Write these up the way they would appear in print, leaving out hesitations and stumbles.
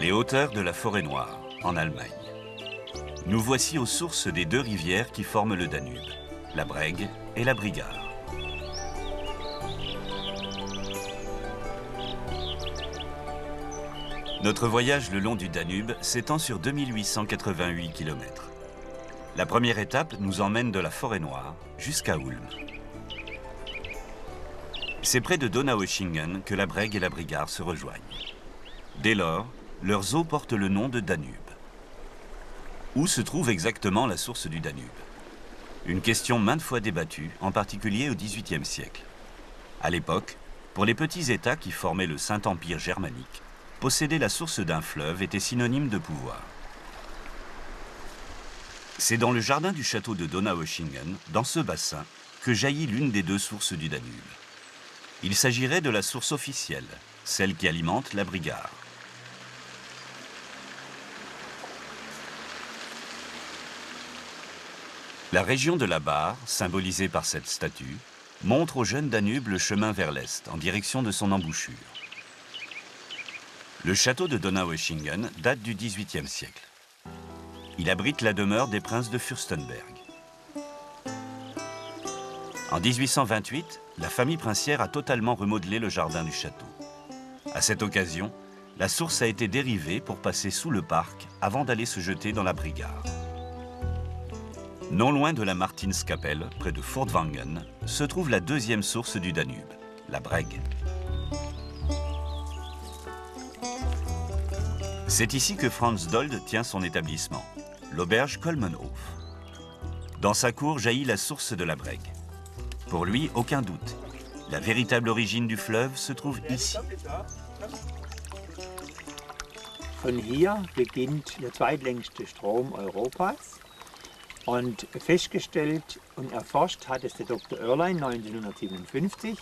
Les hauteurs de la Forêt-Noire, en Allemagne. Nous voici aux sources des deux rivières qui forment le Danube, la Breg et la Brigach. Notre voyage le long du Danube s'étend sur 2888 km. La première étape nous emmène de la Forêt-Noire jusqu'à Ulm. C'est près de Donaueschingen que la Breg et la Brigach se rejoignent. Dès lors, leurs eaux portent le nom de Danube. Où se trouve exactement la source du Danube? Une question maintes fois débattue, en particulier au XVIIIe siècle. À l'époque, pour les petits États qui formaient le Saint-Empire germanique, posséder la source d'un fleuve était synonyme de pouvoir. C'est dans le jardin du château de Donaueschingen, dans ce bassin, que jaillit l'une des deux sources du Danube. Il s'agirait de la source officielle, celle qui alimente la Brigach. La région de la Bar, symbolisée par cette statue, montre au jeune Danube le chemin vers l'est, en direction de son embouchure. Le château de Donaueschingen date du XVIIIe siècle. Il abrite la demeure des princes de Fürstenberg. En 1828, la famille princière a totalement remodelé le jardin du château. À cette occasion, la source a été dérivée pour passer sous le parc avant d'aller se jeter dans la Brigach. Non loin de la Martinskapelle, près de Furtwangen, se trouve la deuxième source du Danube, la Breg. C'est ici que Franz Dold tient son établissement, l'auberge Kolmenhof. Dans sa cour jaillit la source de la Breg. Pour lui, aucun doute. La véritable origine du fleuve se trouve ici. Von hier beginnt der zweitlängste Strom Europas. Und festgestellt und erforscht hat es der Dr. Oerlein 1957.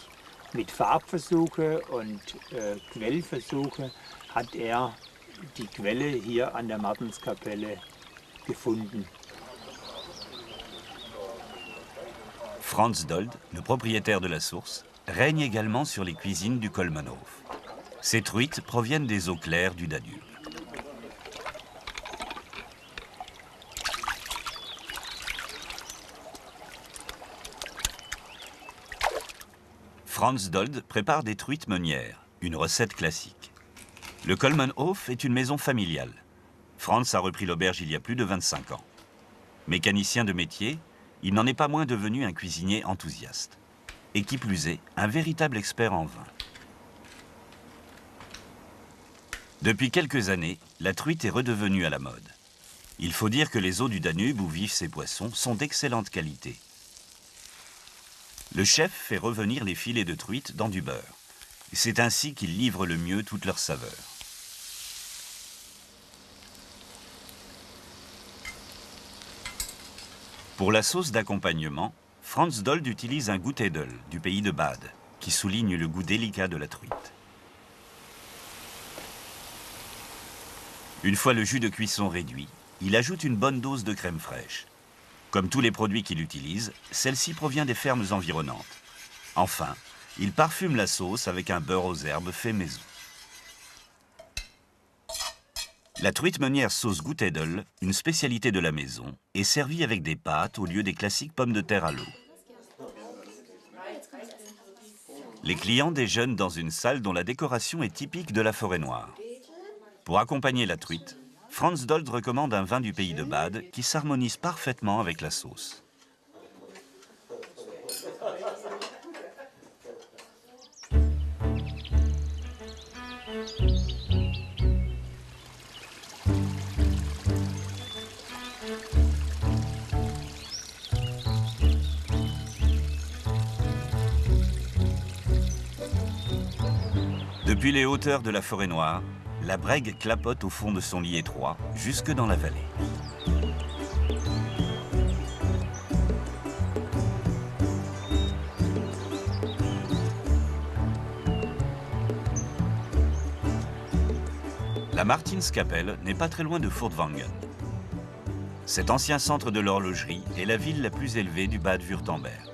Mit Farbversuche und Quellversuche hat er die Quelle hier an der Martinskapelle gefunden. Franz Dold, le propriétaire de la source, règne également sur les cuisines du Kolmenhof. Ces truites proviennent des eaux claires du Danube. Franz Dold prépare des truites meunières, une recette classique. Le Kolmenhof est une maison familiale. Franz a repris l'auberge il y a plus de 25 ans. Mécanicien de métier, il n'en est pas moins devenu un cuisinier enthousiaste. Et qui plus est, un véritable expert en vin. Depuis quelques années, la truite est redevenue à la mode. Il faut dire que les eaux du Danube où vivent ces poissons sont d'excellente qualité. Le chef fait revenir les filets de truite dans du beurre. C'est ainsi qu'ils livrent le mieux toute leur saveur. Pour la sauce d'accompagnement, Franz Dold utilise un Gutedel du pays de Bade, qui souligne le goût délicat de la truite. Une fois le jus de cuisson réduit, il ajoute une bonne dose de crème fraîche. Comme tous les produits qu'il utilise, celle-ci provient des fermes environnantes. Enfin, il parfume la sauce avec un beurre aux herbes fait maison. La truite meunière sauce Gutedel, une spécialité de la maison, est servie avec des pâtes au lieu des classiques pommes de terre à l'eau. Les clients déjeunent dans une salle dont la décoration est typique de la Forêt-Noire. Pour accompagner la truite, Franz Dold recommande un vin du pays de Bade qui s'harmonise parfaitement avec la sauce. Depuis les hauteurs de la Forêt-Noire, la Breg clapote au fond de son lit étroit, jusque dans la vallée. La Martinskapelle n'est pas très loin de Furtwangen. Cet ancien centre de l'horlogerie est la ville la plus élevée du Bade-Wurtemberg.